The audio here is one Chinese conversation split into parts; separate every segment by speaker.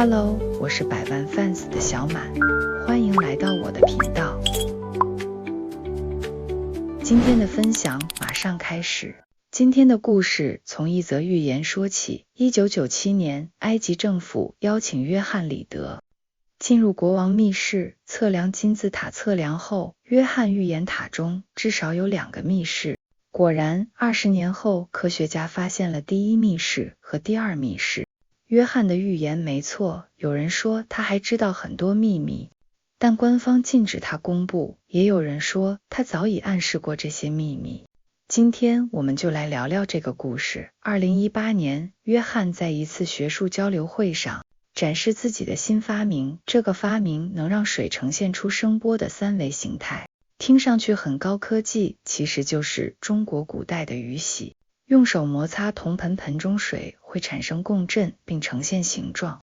Speaker 1: Hello， 我是百萬 fans 的小滿，歡迎來到我的頻道。今天的分享馬上開始。今天的故事從一則寓言說起。1997年，埃及政府邀請約翰·里德進入國王密室測量金字塔。測量後，約翰預言塔中至少有2個密室。果然，20年後，科學家發現了第一密室和第二密室。約翰的預言沒錯，有人說他還知道很多秘密，但官方禁止他公布，也有人說他早已暗示過這些秘密。今天我們就來聊聊這個故事。2018年，約翰在一次學術交流會上展示自己的新發明，這個發明能讓水呈現出聲波的3維形態，聽上去很高科技，其實就是中國古代的雨洗。用手摩擦铜盆，盆中水會產生共振並呈現形狀，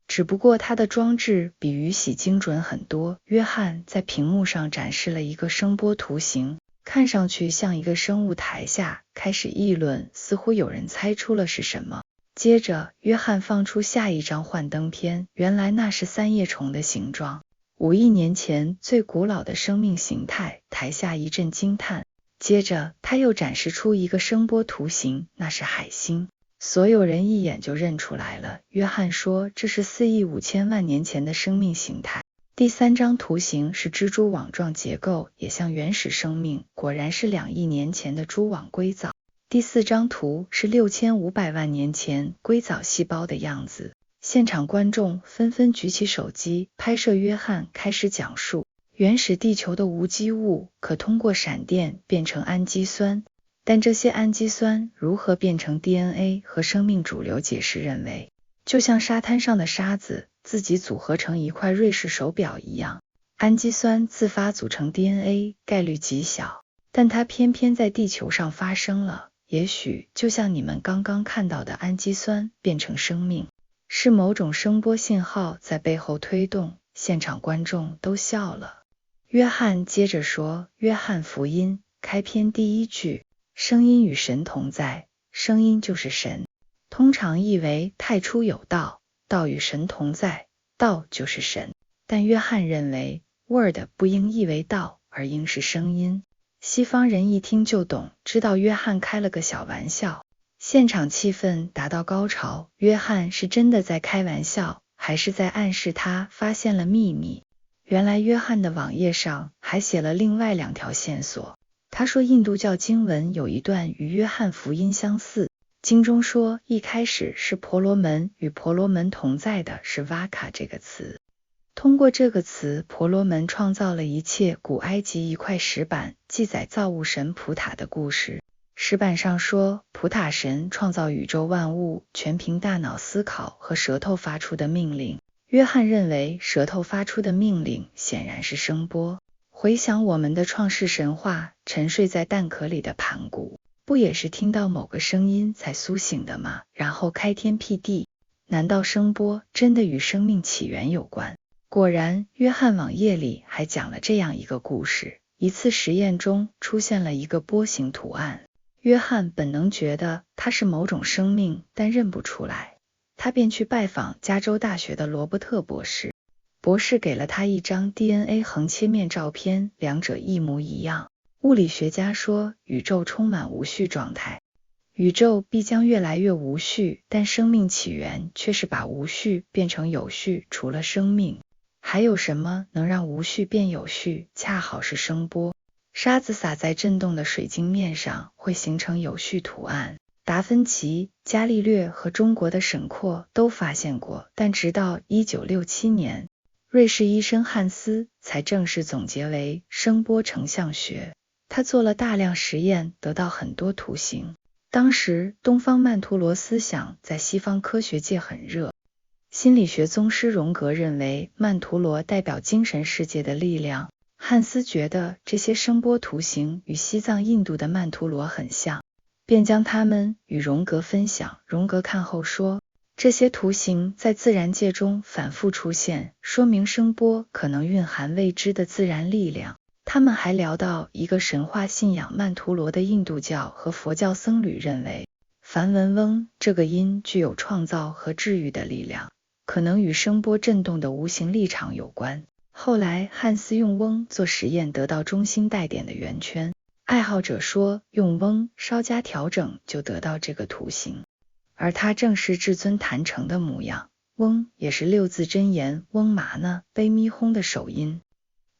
Speaker 1: 只不過它的裝置比雨洗精準很多。約翰在屏幕上展示了一個聲波圖形，看上去像一個生物。台下開始議論，似乎有人猜出了是什麼。接着約翰放出下一張幻燈片，原來那是3葉虫的形狀，5億年前最古老的生命形態。台下一陣驚嘆。接着他又展示出一個聲波圖形，那是海星，所有人一眼就認出來了。約翰說這是4億5千萬年前的生命形態。第3張圖形是蜘蛛網狀結構，也像原始生命，果然是2億年前的蛛網硅藻。第4張圖是6500萬年前硅藻細胞的樣子。現場觀眾紛紛舉起手機拍攝約翰開始講述。原始地球的無機物可通過閃電變成氨基酸，但這些氨基酸如何變成 DNA 和生命主流解釋認為，就像沙灘上的沙子自己組合成一塊瑞士手錶一樣，氨基酸自發組成 DNA 概率極小，但它偏偏在地球上發生了。也許就像你們剛剛看到的氨基酸變成生命，是某種聲波信號在背後推動。現場觀眾都笑了。約翰接着說，約翰福音開篇第1句，聲音與神同在，聲音就是神，通常譯為太初有道，道與神同在，道就是神。但約翰認為 word 不應譯為道，而應是聲音。西方人一聽就懂，知道約翰開了個小玩笑。現場氣氛達到高潮，約翰是真的在開玩笑，還是在暗示他發現了秘密？原來約翰的網頁上還寫了另外2條線索。他說印度教經文有一段與約翰福音相似，經中說一開始是婆羅門，與婆羅門同在的是 Vaka 這個詞。通過這個詞，婆羅門創造了一切。古埃及一塊石板記載造物神普塔的故事，石板上說普塔神創造宇宙萬物，全憑大腦思考和舌頭發出的命令。約翰認為舌頭發出的命令顯然是聲波。回想我們的創世神話，沉睡在蛋殼裡的盤古，不也是聽到某個聲音才甦醒的嗎？然後開天闢地。難道聲波真的與生命起源有關？果然，約翰網頁裡還講了這樣一個故事。一次實驗中出現了一個波形圖案，約翰本能覺得它是某種生命，但認不出來。他便去拜訪加州大學的羅伯特博士，博士給了他一張 DNA 橫切面照片，2者一模一樣。物理學家說，宇宙充滿無序狀態，宇宙必將越來越無序，但生命起源卻是把無序變成有序。除了生命，還有什麼能讓無序變有序？恰好是聲波。沙子灑在震動的水晶面上，會形成有序圖案。達芬奇、伽利略和中國的沈括都發現過，但直到1967年，瑞士醫生漢斯才正式總結為聲波成像學。他做了大量實驗，得到很多圖形。當時東方曼陀羅思想在西方科學界很熱，心理學宗師榮格認為曼陀羅代表精神世界的力量。漢斯覺得這些聲波圖形與西藏印度的曼陀羅很像，便將它們與榮格分享。榮格看後說，這些圖形在自然界中反覆出現，說明聲波可能蘊含未知的自然力量。他們還聊到一個神話信仰曼陀羅的印度教和佛教僧侶認為梵文嗡這個音具有創造和治癒的力量。可能與聲波振動的無形力場有關。後來漢斯用甕做實驗得到中心帶點的圓圈，愛好者說用甕稍加調整就得到這個圖形，而它正是至尊壇城的模樣。甕也是六字真言嗡嘛呢呗咪吽的首音。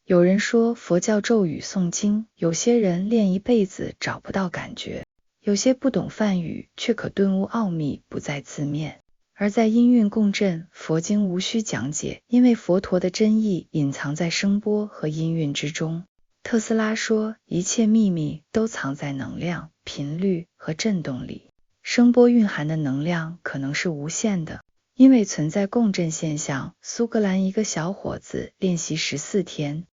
Speaker 1: 有人說佛教咒語誦經，有些人練一輩子找不到感覺，有些不懂梵語卻可頓悟奧秘不在字面。而在音韻共振，佛經無需講解，因為佛陀的真意隱藏在聲波和音韻之中。特斯拉說，一切秘密都藏在能量、頻率和振動裡。聲波蘊含的能量可能是無限的，因為存在共振現象。蘇格蘭一個小伙子練習14天，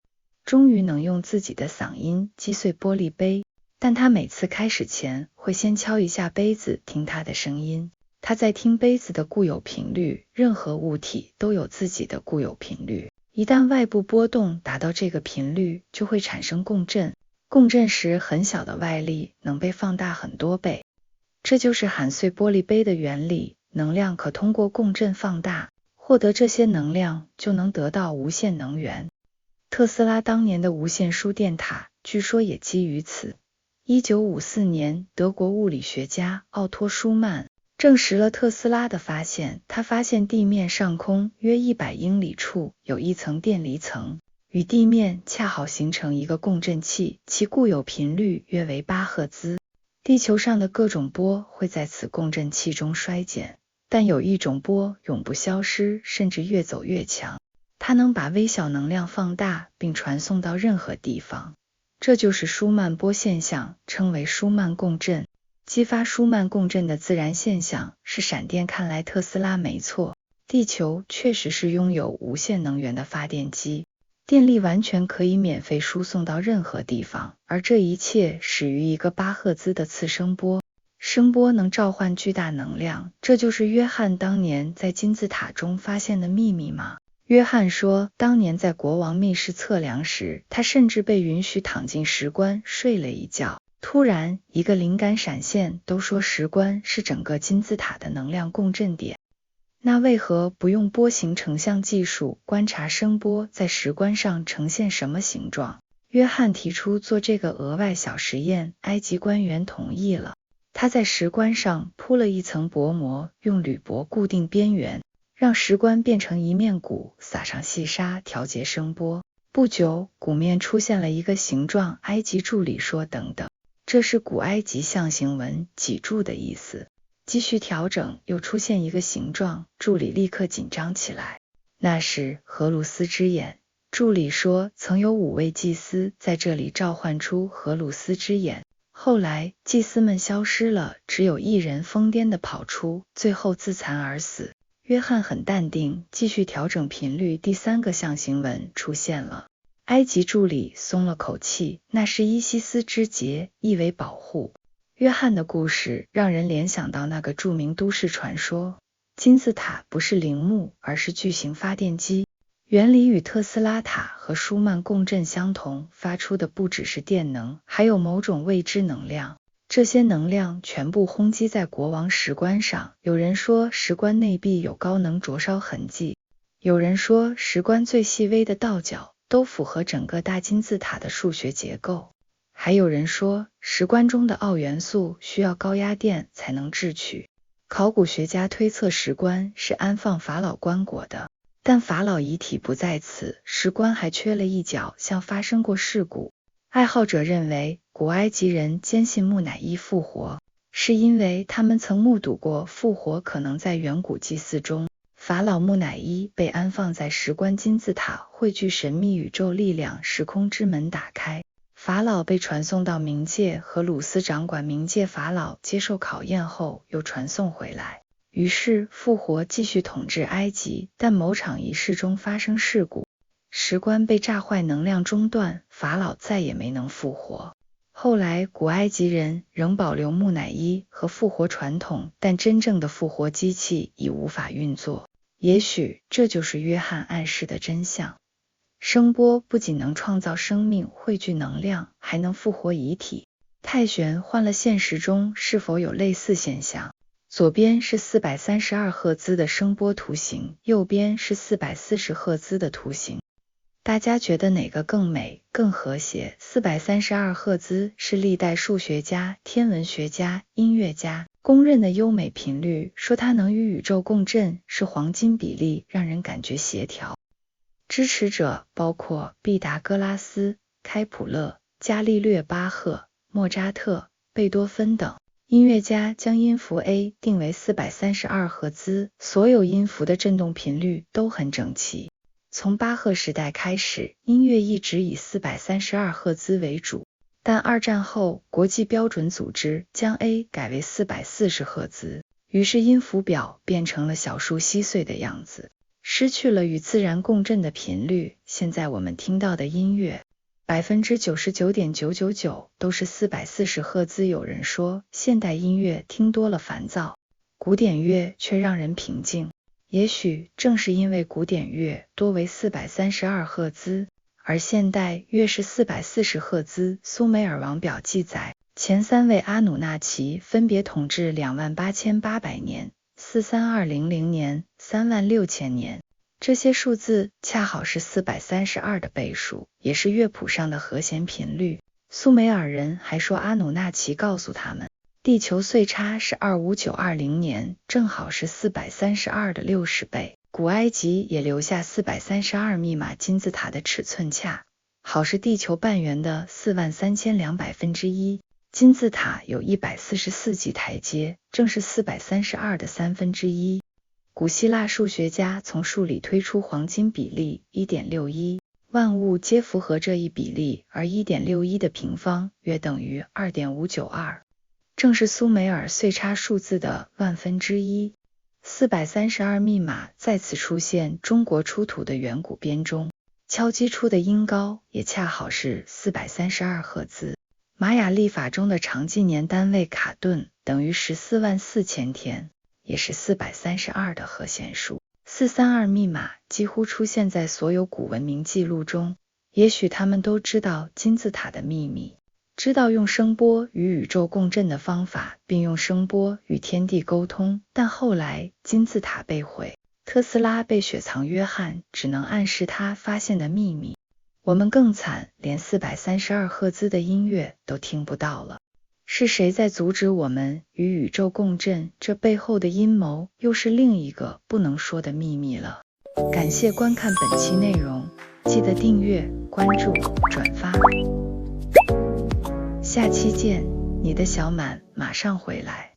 Speaker 1: 終於能用自己的嗓音擊碎玻璃杯，但他每次開始前會先敲一下杯子，聽它的聲音。他在聽杯子的固有頻率，任何物體都有自己的固有頻率，一旦外部波動達到這個頻率，就會產生共振。共振時很小的外力能被放大很多倍，這就是喊碎玻璃杯的原理。能量可通過共振放大，獲得這些能量就能得到無限能源。特斯拉當年的無線輸電塔據說也基於此。1954年，德國物理學家奧托·舒曼證實了特斯拉的發現，他發現地面上空約100英里處有一層電離層，與地面恰好形成一個共振器，其固有頻率約為8赫茲。地球上的各種波會在此共振器中衰減，但有一種波永不消失，甚至越走越強。它能把微小能量放大並傳送到任何地方，這就是舒曼波現象，稱為舒曼共振。激發舒曼共振的自然現象是閃電。看來特斯拉沒錯，地球確實是擁有無限能源的發電機，電力完全可以免費輸送到任何地方，而這一切始於一個8赫茲的次聲波。聲波能召喚巨大能量，這就是約翰當年在金字塔中發現的秘密嗎？約翰說，當年在國王密室測量時，他甚至被允許躺進石棺睡了一覺。突然一個靈感閃現，都說石棺是整個金字塔的能量共振點，那為何不用波形成像技術觀察聲波在石棺上呈現什麼形狀？約翰提出做這個額外小實驗，埃及官員同意了。他在石棺上鋪了一層薄膜，用鋁箔固定邊緣，讓石棺變成一面鼓，撒上細沙調節聲波。不久，鼓面出現了一個形狀。埃及助理說等等，這是古埃及象形文脊柱的意思。繼續調整，又出現一個形狀，助理立刻緊張起來。那是荷魯斯之眼。助理說，曾有5位祭司在這裡召喚出荷魯斯之眼，後來祭司們消失了，只有一人瘋癲地跑出，最後自殘而死。約翰很淡定，繼續調整頻率，第3個象形文出現了。埃及助理鬆了口氣，那是伊西斯之結，意為保護。約翰的故事讓人聯想到那個著名都市傳說，金字塔不是陵墓，而是巨型發電機。原理與特斯拉塔和舒曼共振相同，發出的不只是電能，還有某種未知能量。這些能量全部轟擊在國王石棺上。有人說石棺內壁有高能灼燒痕跡，有人說石棺最細微的道角都符合整個大金字塔的數學結構，還有人說石棺中的奧元素需要高壓電才能制取。考古學家推測石棺是安放法老棺椁的，但法老遺體不在此，石棺還缺了一角，像發生過事故。愛好者認為古埃及人堅信木乃伊復活，是因為他們曾目睹過復活可能在遠古祭祀中。法老木乃伊被安放在石棺，金字塔匯聚神秘宇宙力量，時空之門打開，法老被傳送到冥界，荷魯斯掌管冥界，法老接受考驗後又傳送回來。於是復活繼續統治埃及，但某場儀式中發生事故，石棺被炸壞，能量中斷，法老再也沒能復活。後來古埃及人仍保留木乃伊和復活傳統，但真正的復活機器已無法運作。也許這就是約翰暗示的真相。聲波不僅能創造生命，匯聚能量，還能復活遺體。太玄換了現實中是否有類似現象？左邊是432赫茲的聲波圖形，右邊是440赫茲的圖形。大家覺得哪個更美、更和諧？432赫茲是歷代數學家、天文學家、音樂家公認的優美頻率，說它能與宇宙共振，是黃金比例，讓人感覺協調。支持者包括畢達哥拉斯、開普勒、伽利略、巴赫、莫扎特、貝多芬等。音樂家將音符 A 定為432赫茲，所有音符的振動頻率都很整齊。從巴赫時代開始，音樂一直以432赫茲為主，但二戰後，國際標準組織將 A 改為440赫茲，於是音符表變成了小樹稀碎的樣子，失去了與自然共振的頻率。現在我們聽到的音樂99.999%都是440赫茲。有人說，現代音樂聽多了煩躁，古典樂卻讓人平靜。也許正是因為古典樂多為432赫茲，而現代樂是440赫茲。蘇美爾王表記載，前3位阿努納奇分別統治28800年、43200年、36000年。這些數字恰好是432的倍數，也是樂譜上的和弦頻率。蘇美爾人還說，阿努納奇告訴他們，地球歲差是25920年，正好是432的60倍。古埃及也留下432密碼，金字塔的尺寸恰好是地球半圓的43200%。金字塔有144級台階，正是432的1/3。古希臘數學家從數裡推出黃金比例 1.61， 萬物皆符合這一比例，而 1.61 的平方約等於 2.592， 正是蘇美爾岁差數字的1/1000。432密碼再次出現中國出土的遠古編鐘，敲擊出的音高也恰好是432赫茲。瑪雅曆法中的長紀年單位卡頓等於144000天，也是432的和弦数。432密碼幾乎出現在所有古文明記錄中，也許他們都知道金字塔的秘密，知道用声波與宇宙共振的方法，並用聲波與天地溝通。但後來金字塔被毀，特斯拉被雪藏，約翰只能暗示他發現的秘密。我們更慘，連432赫茲的音樂都聽不到了。是誰在阻止我們與宇宙共振？這背後的陰謀又是另一個不能說的秘密了。感謝觀看本期內容，記得訂閱、關注、轉發。下期見，你的小滿馬上回來。